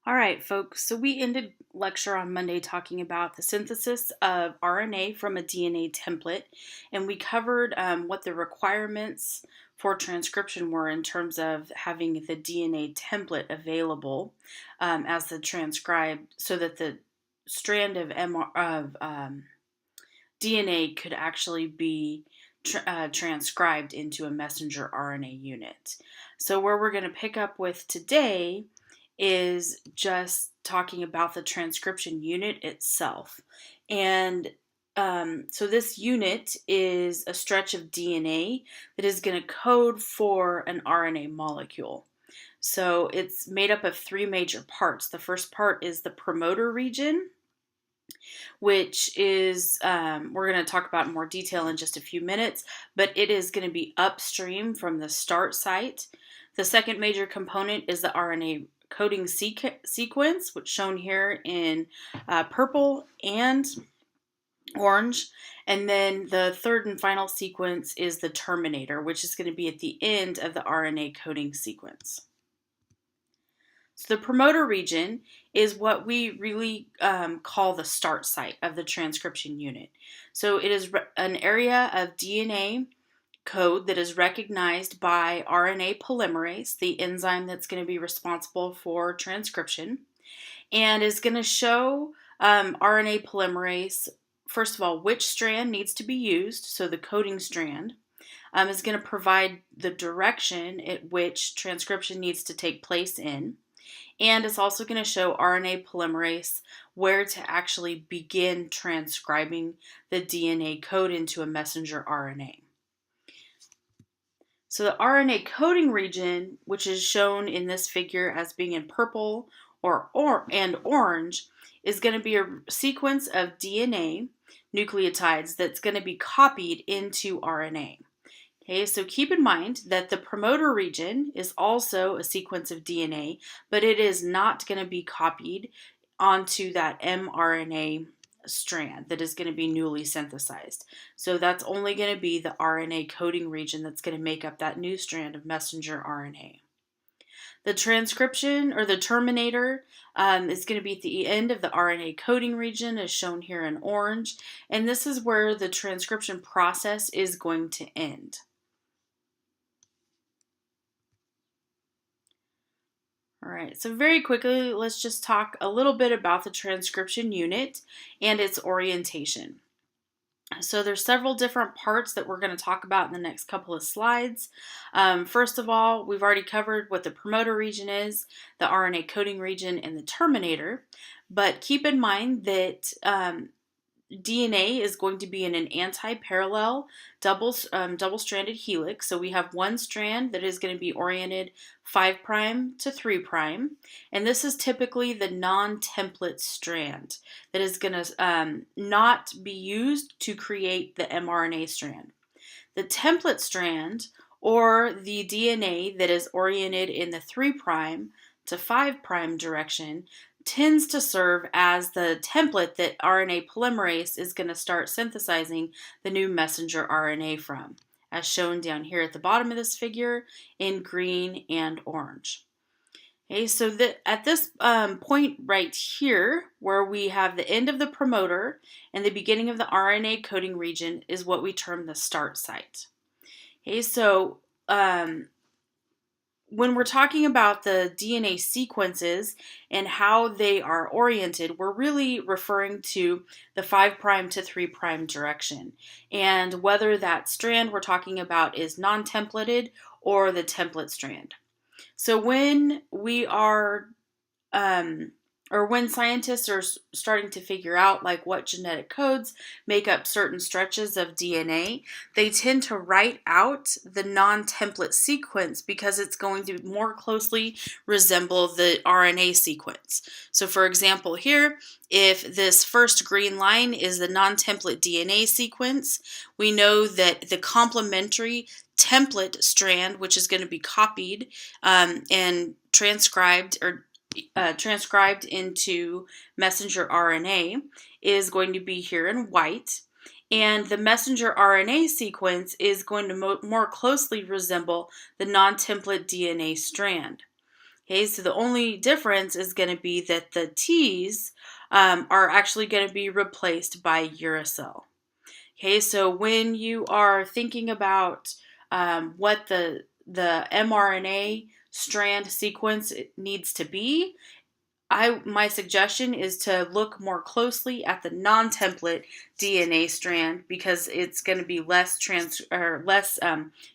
All right, folks, so we ended lecture on Monday talking about the synthesis of RNA from a DNA template, and we covered what the requirements for transcription were in terms of having the DNA template available as the transcribed, so that the strand of DNA could actually be transcribed into a messenger RNA unit. So where we're going to pick up with today is just talking about the transcription unit itself. And so this unit is a stretch of DNA that is going to code for an RNA molecule. So it's made up of three major parts. The first part is the promoter region, which is, we're going to talk about in more detail in just a few minutes, but it is going to be upstream from the start site. The second major component is the RNA coding sequence, which is shown here in purple and orange. And then the third and final sequence is the terminator, which is going to be at the end of the RNA coding sequence. So the promoter region is what we really call the start site of the transcription unit. So it is an area of DNA code that is recognized by RNA polymerase, the enzyme that's going to be responsible for transcription, and is going to show RNA polymerase, first of all, which strand needs to be used, so the coding strand, is going to provide the direction at which transcription needs to take place in. And it's also going to show RNA polymerase where to actually begin transcribing the DNA code into a messenger RNA. So the RNA coding region, which is shown in this figure as being in purple and orange, is going to be a sequence of DNA nucleotides that's going to be copied into RNA. Okay, so keep in mind that the promoter region is also a sequence of DNA, but it is not going to be copied onto that mRNA strand that is going to be newly synthesized. So that's only going to be the RNA coding region that's going to make up that new strand of messenger RNA. The transcription or the terminator is going to be at the end of the RNA coding region, as shown here in orange, and this is where the transcription process is going to end. All right, so very quickly, let's just talk a little bit about the transcription unit and its orientation. So there's several different parts that we're going to talk about in the next couple of slides. First of all, we've already covered what the promoter region is, the RNA coding region, and the terminator. But keep in mind that DNA is going to be in an anti-parallel double-stranded helix. So we have one strand that is going to be oriented 5' to 3', and this is typically the non-template strand that is going to not be used to create the mRNA strand. The template strand, or the DNA that is oriented in the 3' to 5' direction, tends to serve as the template that RNA polymerase is going to start synthesizing the new messenger RNA from, as shown down here at the bottom of this figure in green and orange. Okay, so at this point right here, where we have the end of the promoter and the beginning of the RNA coding region, is what we term the start site. Okay, so when we're talking about the DNA sequences and how they are oriented, we're really referring to the 5' to 3' direction, and whether that strand we're talking about is non-templated or the template strand. So when we are when scientists are starting to figure out like what genetic codes make up certain stretches of DNA, they tend to write out the non-template sequence because it's going to more closely resemble the RNA sequence. So for example here, if this first green line is the non-template DNA sequence, we know that the complementary template strand, which is going to be copied and transcribed into messenger RNA, is going to be here in white, and the messenger RNA sequence is going to more closely resemble the non-template DNA strand. Okay, so the only difference is going to be that the T's are actually going to be replaced by uracil. Okay, so when you are thinking about what the mRNA strand sequence needs to be, my suggestion is to look more closely at the non-template DNA strand because it's going to be less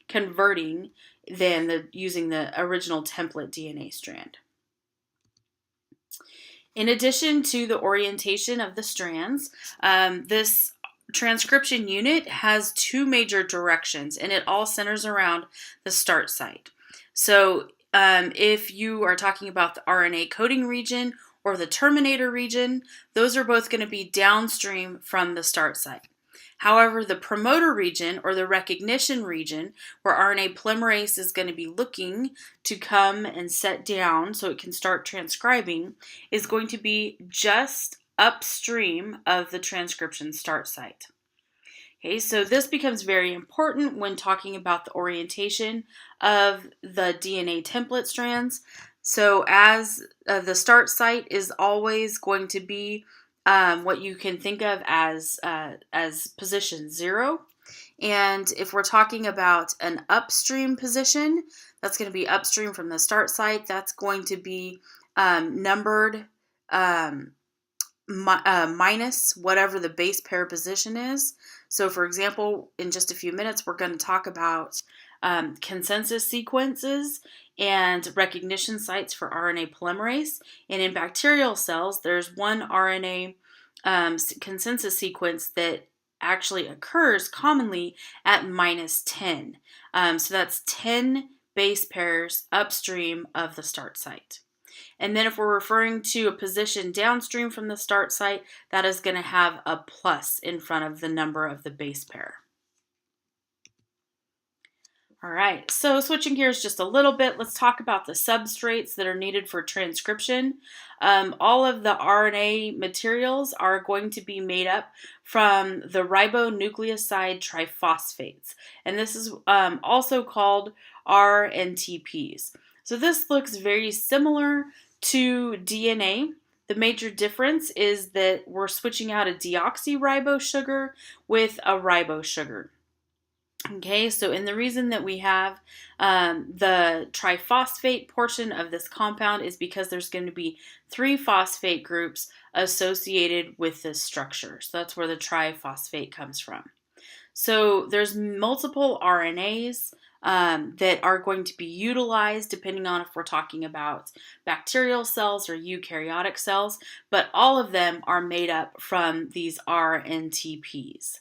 converting than using the original template DNA strand. In addition to the orientation of the strands, this transcription unit has two major directions, and it all centers around the start site. So if you are talking about the RNA coding region or the terminator region, those are both going to be downstream from the start site. However, the promoter region or the recognition region, where RNA polymerase is going to be looking to come and set down so it can start transcribing, is going to be just upstream of the transcription start site. Okay, so this becomes very important when talking about the orientation of the DNA template strands. So as the start site is always going to be what you can think of as position 0. And if we're talking about an upstream position, that's going to be upstream from the start site. That's going to be numbered minus whatever the base pair position is. So for example, in just a few minutes, we're going to talk about consensus sequences and recognition sites for RNA polymerase. And in bacterial cells, there's one RNA consensus sequence that actually occurs commonly at minus 10. So that's 10 base pairs upstream of the start site. And then if we're referring to a position downstream from the start site, that is going to have a plus in front of the number of the base pair. All right, so switching gears just a little bit, let's talk about the substrates that are needed for transcription. All of the RNA materials are going to be made up from the ribonucleoside triphosphates, and this is also called RNTPs. So this looks very similar to DNA. The major difference is that we're switching out a deoxyribose sugar with a ribose sugar. Okay, so and the reason that we have the triphosphate portion of this compound is because there's going to be 3 phosphate groups associated with this structure. So that's where the triphosphate comes from. So there's multiple RNAs that are going to be utilized depending on if we're talking about bacterial cells or eukaryotic cells, but all of them are made up from these RNTPs.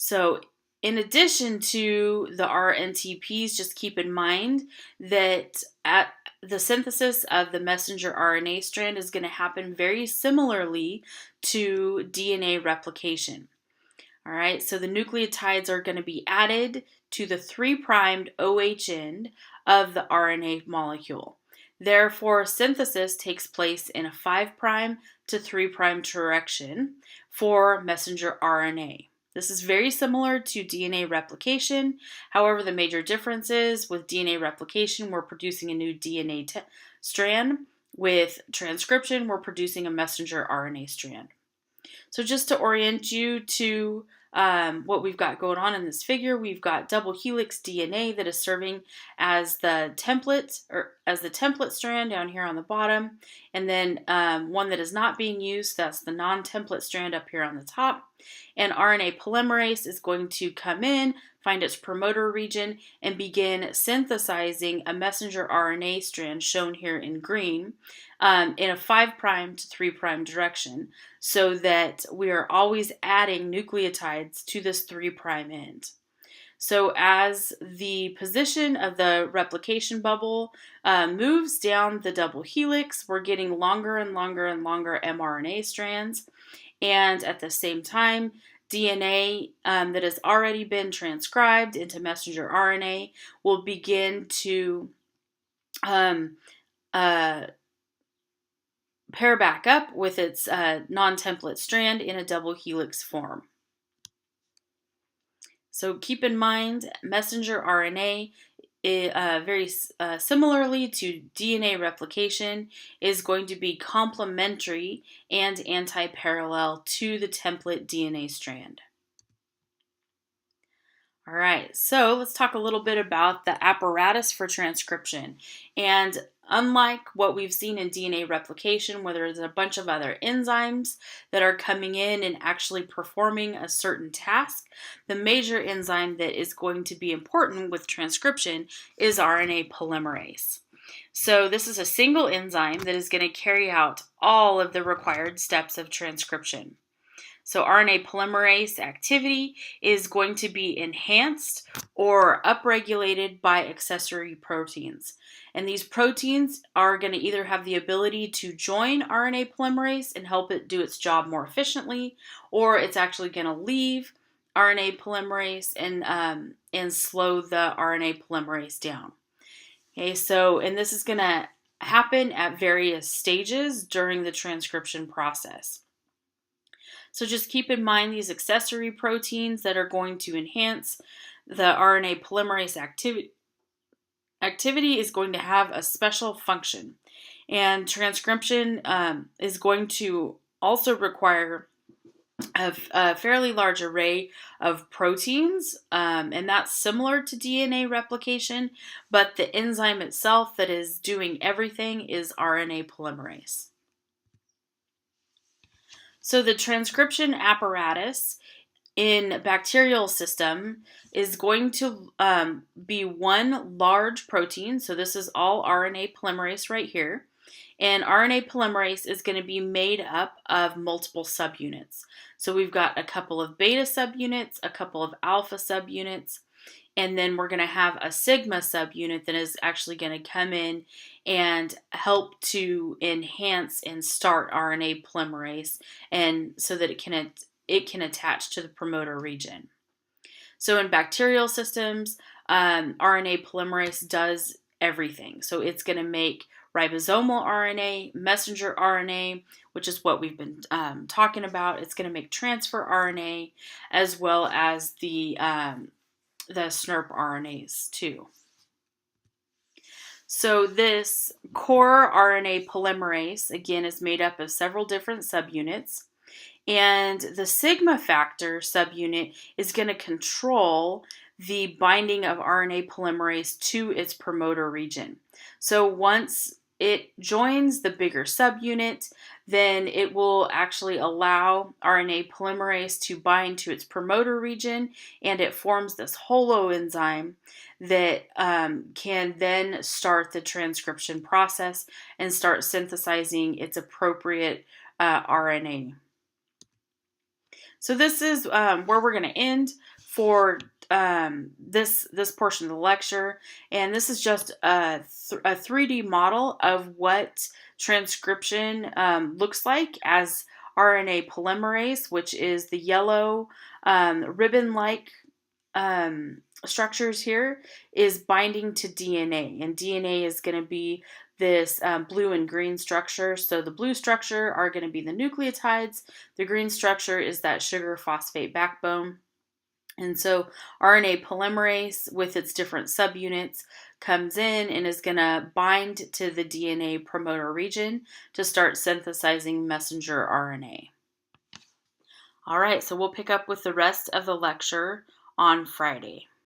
So in addition to the RNTPs, just keep in mind that at the synthesis of the messenger RNA strand is going to happen very similarly to DNA replication. All right, so the nucleotides are going to be added to the 3' OH end of the RNA molecule. Therefore, synthesis takes place in a 5' to 3' direction for messenger RNA. This is very similar to DNA replication. However, the major difference is with DNA replication, we're producing a new DNA strand. With transcription, we're producing a messenger RNA strand. So just to orient you to what we've got going on in this figure, we've got double helix DNA that is serving as the template strand down here on the bottom, and then one that is not being used, that's the non-template strand up here on the top. And RNA polymerase is going to come in, find its promoter region, and begin synthesizing a messenger RNA strand shown here in green in a 5' to 3' direction, so that we are always adding nucleotides to this 3' end. So as the position of the replication bubble moves down the double helix, we're getting longer and longer and longer mRNA strands. And at the same time, DNA that has already been transcribed into messenger RNA will begin to pair back up with its non-template strand in a double helix form. So keep in mind, messenger RNA similarly to DNA replication, is going to be complementary and anti-parallel to the template DNA strand. All right, so let's talk a little bit about the apparatus for transcription. And unlike what we've seen in DNA replication, where there's a bunch of other enzymes that are coming in and actually performing a certain task, the major enzyme that is going to be important with transcription is RNA polymerase. So this is a single enzyme that is going to carry out all of the required steps of transcription. So RNA polymerase activity is going to be enhanced or upregulated by accessory proteins. And these proteins are going to either have the ability to join RNA polymerase and help it do its job more efficiently, or it's actually going to leave RNA polymerase and slow the RNA polymerase down. Okay, and this is going to happen at various stages during the transcription process. So just keep in mind these accessory proteins that are going to enhance the RNA polymerase activity is going to have a special function. And transcription is going to also require a fairly large array of proteins, and that's similar to DNA replication, but the enzyme itself that is doing everything is RNA polymerase. So the transcription apparatus in bacterial system is going to be one large protein. So this is all RNA polymerase right here. And RNA polymerase is going to be made up of multiple subunits. So we've got a couple of beta subunits, a couple of alpha subunits, and then we're going to have a sigma subunit that is actually going to come in and help to enhance and start RNA polymerase, and so that it can attach to the promoter region. So in bacterial systems, RNA polymerase does everything. So it's going to make ribosomal RNA, messenger RNA, which is what we've been talking about. It's going to make transfer RNA as well as the SNRP RNAs too. So this core RNA polymerase, again, is made up of several different subunits. And the sigma factor subunit is going to control the binding of RNA polymerase to its promoter region. So once it joins the bigger subunit, then it will actually allow RNA polymerase to bind to its promoter region, and it forms this holoenzyme that can then start the transcription process and start synthesizing its appropriate RNA. So this is where we're going to end for this portion of the lecture, and this is just a 3D model of what transcription looks like as RNA polymerase, which is the yellow ribbon-like structures here, is binding to DNA, and DNA is going to be this blue and green structure. So the blue structure are going to be the nucleotides, the green structure is that sugar phosphate backbone. And so RNA polymerase with its different subunits comes in and is going to bind to the DNA promoter region to start synthesizing messenger RNA. All right, so we'll pick up with the rest of the lecture on Friday.